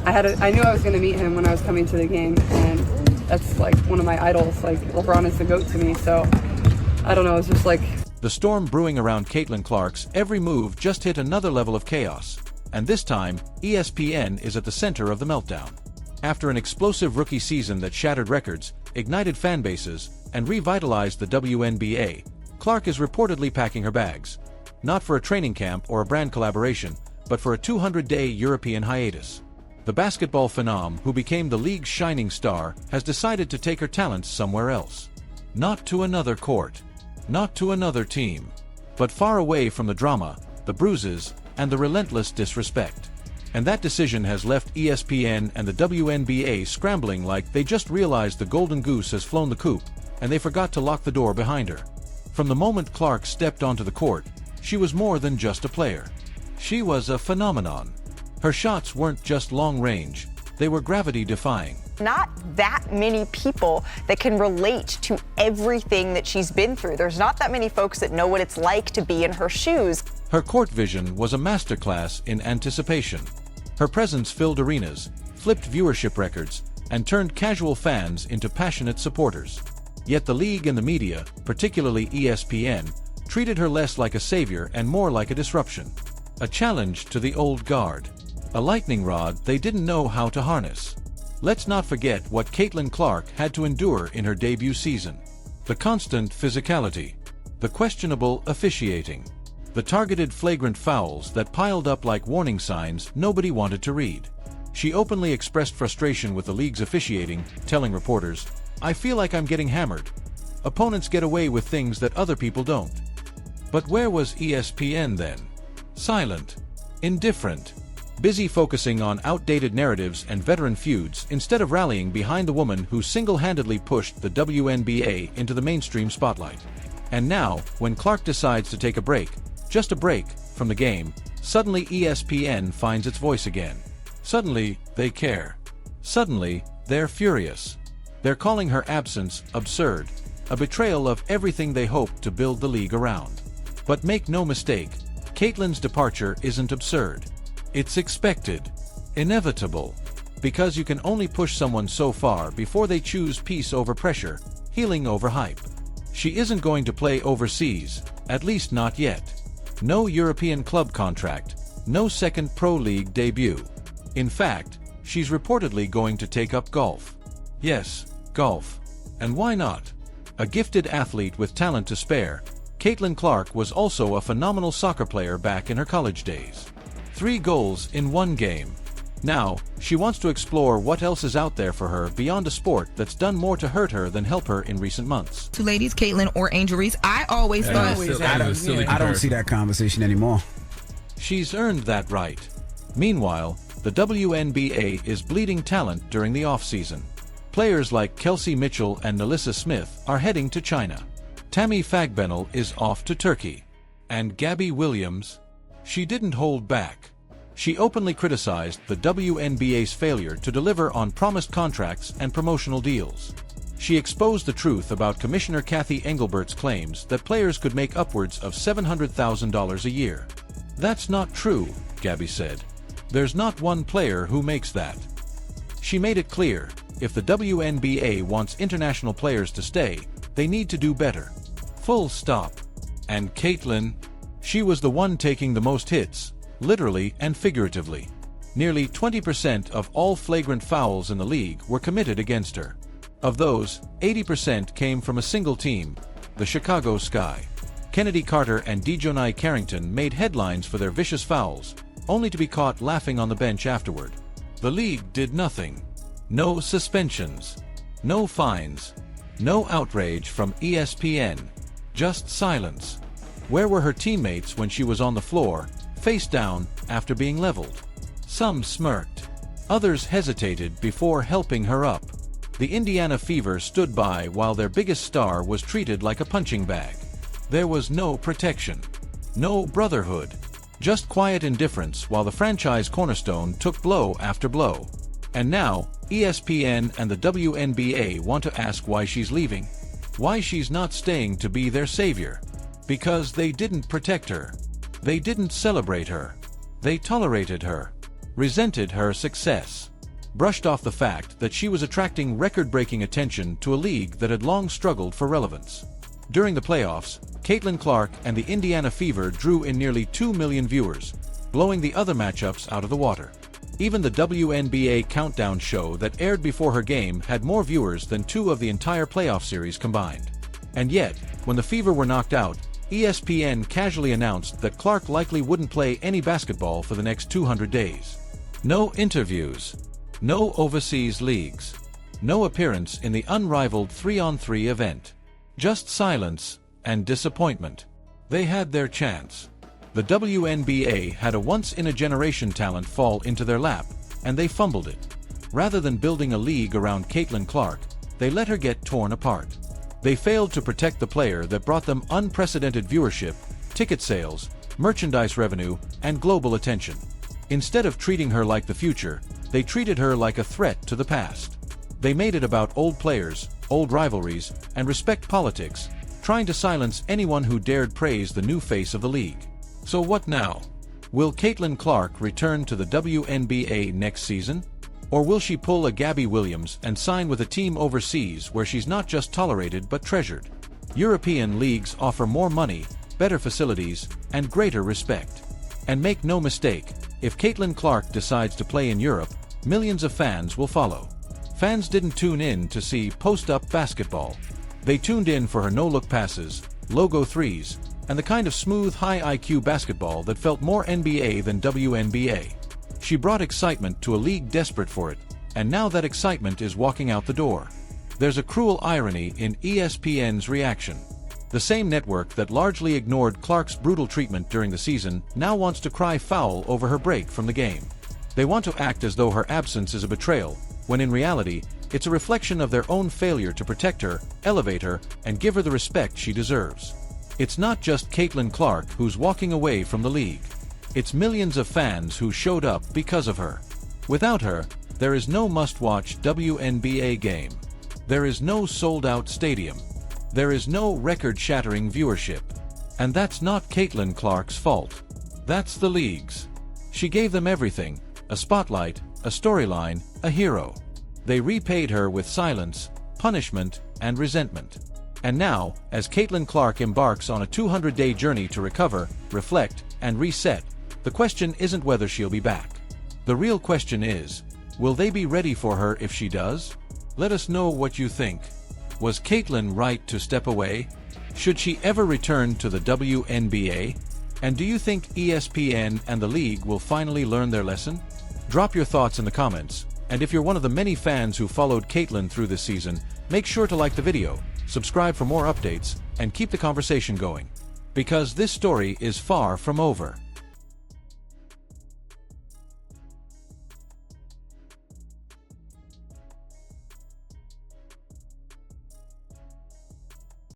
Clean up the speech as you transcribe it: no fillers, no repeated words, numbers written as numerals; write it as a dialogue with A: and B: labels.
A: I knew I was going to meet him when I was coming to the game, and that's like one of my idols. Like LeBron is the GOAT to me, so I don't know, it's just like...
B: The storm brewing around Caitlin Clark's every move just hit another level of chaos, and this time, ESPN is at the center of the meltdown. After an explosive rookie season that shattered records, ignited fan bases, and revitalized the WNBA, Clark is reportedly packing her bags. Not for a training camp or a brand collaboration, but for a 200-day European hiatus. The basketball phenom, who became the league's shining star, has decided to take her talents somewhere else. Not to another court. Not to another team. But far away from the drama, the bruises, and the relentless disrespect. And that decision has left ESPN and the WNBA scrambling like they just realized the golden goose has flown the coop, and they forgot to lock the door behind her. From the moment Clark stepped onto the court, she was more than just a player. She was a phenomenon. Her shots weren't just long range, they were gravity-defying.
C: Not that many people that can relate to everything that she's been through. There's not that many folks that know what it's like to be in her shoes.
B: Her court vision was a masterclass in anticipation. Her presence filled arenas, flipped viewership records, and turned casual fans into passionate supporters. Yet the league and the media, particularly ESPN, treated her less like a savior and more like a disruption. A challenge to the old guard. A lightning rod they didn't know how to harness. Let's not forget what Caitlin Clark had to endure in her debut season. The constant physicality. The questionable officiating. The targeted flagrant fouls that piled up like warning signs nobody wanted to read. She openly expressed frustration with the league's officiating, telling reporters, "I feel like I'm getting hammered. Opponents get away with things that other people don't." But where was ESPN then? Silent. Indifferent. Busy focusing on outdated narratives and veteran feuds instead of rallying behind the woman who single-handedly pushed the WNBA into the mainstream spotlight. And now, when Clark decides to take a break, just a break, from the game, suddenly ESPN finds its voice again. Suddenly, they care. Suddenly, they're furious. They're calling her absence absurd, a betrayal of everything they hoped to build the league around. But make no mistake, Caitlin's departure isn't absurd. It's expected, inevitable, because you can only push someone so far before they choose peace over pressure, healing over hype. She isn't going to play overseas, at least not yet. No European club contract, no second pro league debut. In fact, she's reportedly going to take up golf. Yes, golf. And why not? A gifted athlete with talent to spare, Caitlin Clark was also a phenomenal soccer player back in her college days. 3 goals in 1 game. Now, she wants to explore what else is out there for her beyond a sport that's done more to hurt her than help her in recent months.
D: Two ladies, Caitlin or Angel Reese, I always thought...
E: I don't see that conversation anymore.
B: She's earned that right. Meanwhile, the WNBA is bleeding talent during the off-season. Players like Kelsey Mitchell and Nalissa Smith are heading to China. Tammy Fagbenel is off to Turkey. And Gabby Williams? She didn't hold back. She openly criticized the WNBA's failure to deliver on promised contracts and promotional deals. She exposed the truth about Commissioner Kathy Engelbert's claims that players could make upwards of $700,000 a year. That's not true, Gabby said. There's not one player who makes that. She made it clear, if the WNBA wants international players to stay, they need to do better. Full stop. And Caitlin? She was the one taking the most hits, literally and figuratively. Nearly 20% of all flagrant fouls in the league were committed against her. Of those, 80% came from a single team, the Chicago Sky. Kennedy Carter and Dejonai Carrington made headlines for their vicious fouls, only to be caught laughing on the bench afterward. The league did nothing. No suspensions. No fines. No outrage from ESPN. Just silence. Where were her teammates when she was on the floor, face down, after being leveled? Some smirked. Others hesitated before helping her up. The Indiana Fever stood by while their biggest star was treated like a punching bag. There was no protection. No brotherhood. Just quiet indifference while the franchise cornerstone took blow after blow. And now, ESPN and the WNBA want to ask why she's leaving. Why she's not staying to be their savior. Because they didn't protect her. They didn't celebrate her. They tolerated her. Resented her success. brushed off the fact that she was attracting record-breaking attention to a league that had long struggled for relevance. During the playoffs, Caitlin Clark and the Indiana Fever drew in nearly 2 million viewers, blowing the other matchups out of the water. Even the WNBA countdown show that aired before her game had more viewers than 2 of the entire playoff series combined. And yet, when the Fever were knocked out, ESPN casually announced that Clark likely wouldn't play any basketball for the next 200 days. No interviews. No overseas leagues. No appearance in the unrivaled 3-on-3 event. Just silence and disappointment. They had their chance. The WNBA had a once-in-a-generation talent fall into their lap, and they fumbled it. Rather than building a league around Caitlin Clark, they let her get torn apart. They failed to protect the player that brought them unprecedented viewership, ticket sales, merchandise revenue, and global attention. Instead of treating her like the future, they treated her like a threat to the past. They made it about old players, old rivalries, and respect politics, trying to silence anyone who dared praise the new face of the league. So what now? Will Caitlin Clark return to the WNBA next season? Or will she pull a Gabby Williams and sign with a team overseas where she's not just tolerated but treasured? European leagues offer more money, better facilities, and greater respect. And make no mistake, if Caitlin Clark decides to play in Europe, millions of fans will follow. Fans didn't tune in to see post-up basketball. They tuned in for her no-look passes, logo threes, and the kind of smooth, high-IQ basketball that felt more NBA than WNBA. She brought excitement to a league desperate for it, and now that excitement is walking out the door. There's a cruel irony in ESPN's reaction. The same network that largely ignored Clark's brutal treatment during the season now wants to cry foul over her break from the game. They want to act as though her absence is a betrayal, when in reality, it's a reflection of their own failure to protect her, elevate her, and give her the respect she deserves. It's not just Caitlin Clark who's walking away from the league. It's millions of fans who showed up because of her. Without her, there is no must-watch WNBA game. There is no sold-out stadium. There is no record-shattering viewership. And that's not Caitlin Clark's fault. That's the league's. She gave them everything: a spotlight, a storyline, a hero. They repaid her with silence, punishment, and resentment. And now, as Caitlin Clark embarks on a 200-day journey to recover, reflect, and reset, the question isn't whether she'll be back. The real question is, will they be ready for her if she does? Let us know what you think. Was Caitlin right to step away? Should she ever return to the WNBA? And do you think ESPN and the league will finally learn their lesson? Drop your thoughts in the comments, and if you're one of the many fans who followed Caitlin through this season, make sure to like the video, subscribe for more updates, and keep the conversation going. Because this story is far from over.